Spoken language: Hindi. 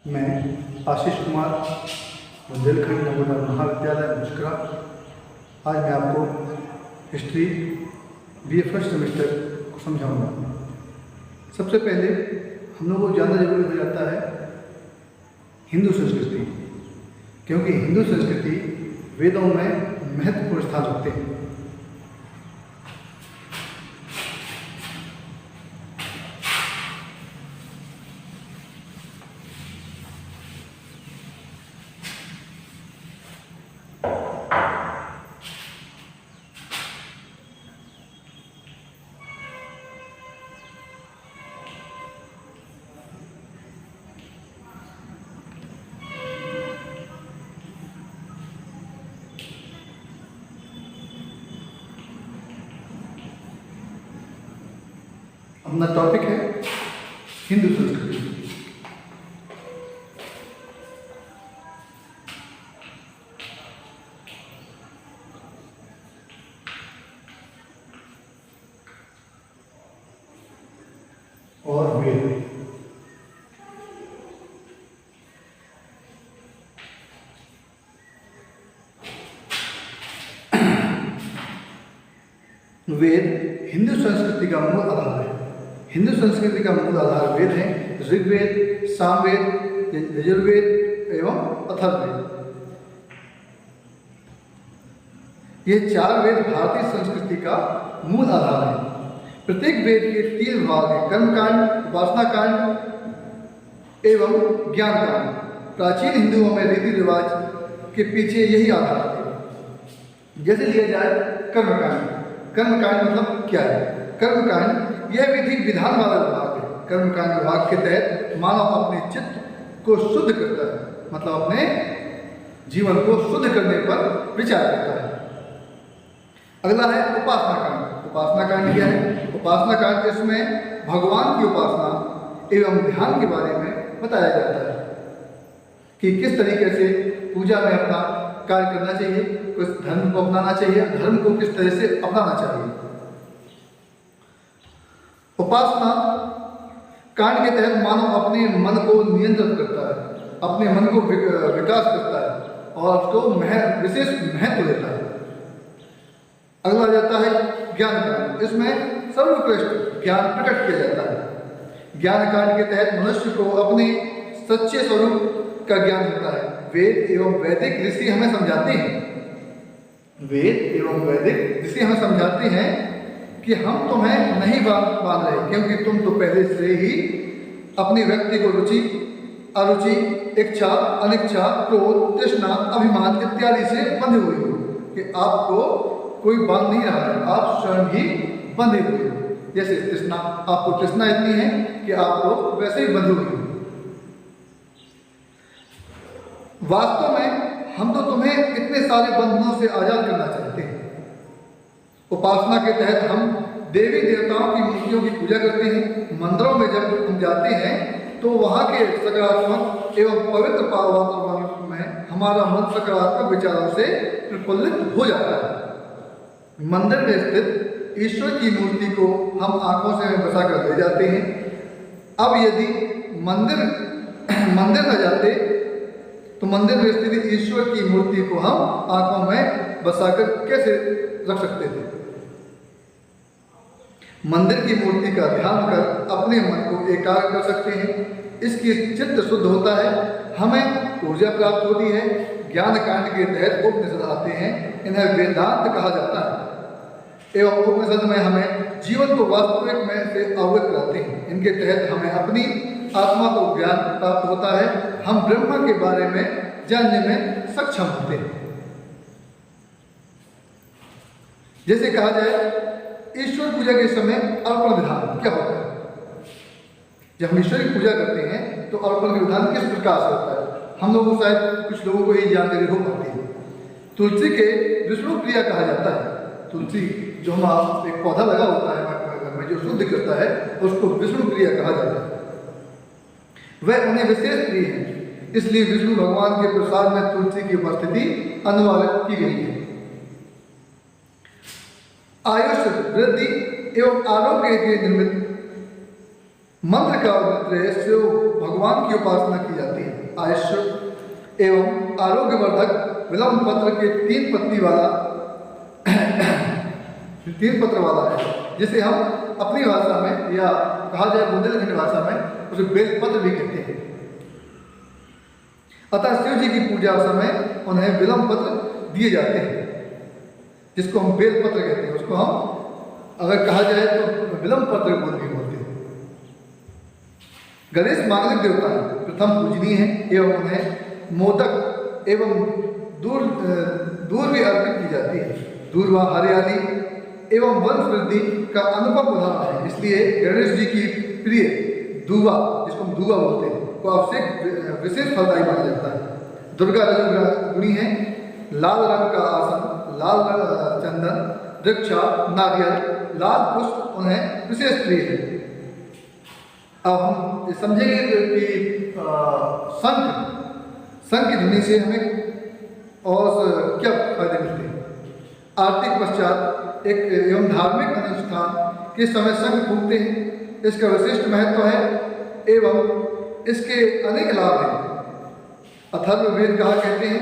मैं आशीष कुमार, बुंदेलखंड नवोदय महाविद्यालय मुस्करा। आज मैं आपको हिस्ट्री BA फर्स्ट सेमेस्टर को समझाऊंगा। सबसे पहले हम लोगों को जानना जरूरी हो जाता है हिंदू संस्कृति, क्योंकि हिंदू संस्कृति वेदों में महत्वपूर्ण स्थान रखते हैं। अपना टॉपिक है हिंदू संस्कृति। और वेद। वेद हिंदू संस्कृति का मूल आधार है। हिंदू संस्कृति का मूल आधार वेद है। ऋग्वेद, सामवेद, यजुर्वेद एवं अथर्ववेद। ये चार वेद भारतीय संस्कृति का मूल आधार है। प्रत्येक वेद के 3 भाग हैं: कर्मकांड, उपासना कांड एवं ज्ञान कांड। प्राचीन हिंदुओं में रीति रिवाज के पीछे यही आधार है। जैसे लिया जाए कर्मकांड। कर्मकांड मतलब क्या है? कर्मकांड यह विधि विधान वाला विभाग है। कर्मकांड विभाग के तहत मानव अपने चित्त को शुद्ध करता है, मतलब अपने जीवन को शुद्ध करने पर विचार करता है। अगला है उपासना कांड। उपासना कांड क्या है? उपासना कांड इसमें भगवान की उपासना एवं ध्यान के बारे में बताया जाता है कि किस तरीके से पूजा में अपना कार्य करना चाहिए, किस धर्म को अपनाना चाहिए, धर्म को किस तरह से अपनाना चाहिए। उपासना कांड के तहत मानव अपने मन को नियंत्रित करता है, अपने मन को विकास करता है और उसको विशेष महत्व देता है। अगला जाता है ज्ञान कांड। इसमें सर्वश्रेष्ठ ज्ञान प्रकट किया जाता है। ज्ञान कांड के तहत मनुष्य को अपने सच्चे स्वरूप का ज्ञान होता है। वेद एवं वैदिक ऋषि हमें समझाते हैं कि हम तुम्हें नहीं बांध रहे, क्योंकि तुम तो पहले से ही अपनी व्यक्ति को रुचि, अरुचि, इच्छा, अनिच्छा, क्रोध, तृष्णा, अभिमान इत्यादि से बंधे हुए हो, कि आपको कोई बांध नहीं रहा है, आप स्वयं ही बंधे हुए हो। जैसे तृष्णा, आपको तृष्णा इतनी है कि आपको वैसे ही बंधे हुए हो। वास्तव में हम तो तुम्हें इतने सारे बंधनों से आजाद करना चाहते हैं। उपासना के तहत हम देवी देवताओं की मूर्तियों की पूजा करते हैं। मंदिरों में जब हम जाते हैं तो वहाँ के सकारात्मक एवं पवित्र वातावरण में हमारा मन सकारात्मक विचारों से प्रफुल्लित हो जाता है। मंदिर में स्थित ईश्वर की मूर्ति को हम आंखों से बसा कर ले जाते हैं। अब यदि मंदिर न जाते तो मंदिर में स्थित ईश्वर की मूर्ति को हम आंखों में बसाकर कैसे रख सकते थे? मंदिर की मूर्ति का ध्यान कर अपने मन को एकाग्र कर सकते हैं। इसकी चित्त शुद्ध होता है, हमें ऊर्जा प्राप्त होती है। ज्ञान कांड के तहत उपनिषद आते हैं, इन्हें वेदांत कहा जाता है एवं उपनिषद में हमें जीवन को वास्तविक में से अवगत कराते हैं। इनके तहत हमें अपनी आत्मा को ज्ञान प्राप्त होता है, हम ब्रह्म के बारे में जानने में सक्षम होते हैं। जैसे कहा जाए ईश्वर पूजा के समय अर्पण विधान क्या होता है? जब हम ईश्वर की पूजा करते हैं तो अर्पण का विधान किस प्रकार से होता है? हम लोगों को शायद कुछ लोगों को ये जानकारी हो पाती है। तुलसी के विष्णु प्रिया कहा जाता है। तुलसी जो हमारा एक पौधा लगा होता है घर में, जो शुद्ध करता है, उसको विष्णु प्रिया कहा जाता है। वह उन्हें विशेष प्रिय है, इसलिए विष्णु भगवान के प्रसाद में तुलसी की उपस्थिति अनिवार्य की गई है। आयुष वृद्धि एवं आरोग्य के निमित्त मंत्र का उद्देश्य शिव भगवान की उपासना की जाती है। आयुष्य एवं आरोग्यवर्धक विल्व पत्र के 3 पत्ती वाला 3 पत्र वाला है, जिसे हम अपनी भाषा में या कहा जाए बुंदेलखंडी भाषा में उसे बेलपत्र भी कहते हैं। अतः शिव जी की पूजा समय उन्हें विल्व पत्र दिए जाते हैं, जिसको हम बेलपत्र कहते हैं। उसको हम अगर कहा जाए तो विल्व पत्र भी बोलते हैं। गणेश मांगलिक देवता हैं, प्रथम पूजनीय हैं एवं उन्हें मोदक एवं दूर भी अर्पित की जाती है। दूर व हरियाली एवं वंश वृद्धि का अनुपम उदाहरण है, इसलिए गणेश जी की प्रिय दूबा, जिसको हम दूबा बोलते हैं, को आवश्यक विशेष फलदायी माना जाता है। दुर्गा रजोगुणी है, लाल रंग का आसन, लाल चंदन, वृक्षा, नारियल, लाल पुष्प उन्हें विशेष प्रिय है। अब हम समझेंगे कि शंख की ध्वनि से हमें और क्या फायदे मिलते हैं। आरती के पश्चात एक एवं धार्मिक अनुष्ठान के समय शंख फूंकते हैं। इसका विशिष्ट महत्व है एवं इसके अनेक लाभ हैं। अथर्ववेद कहा कहते हैं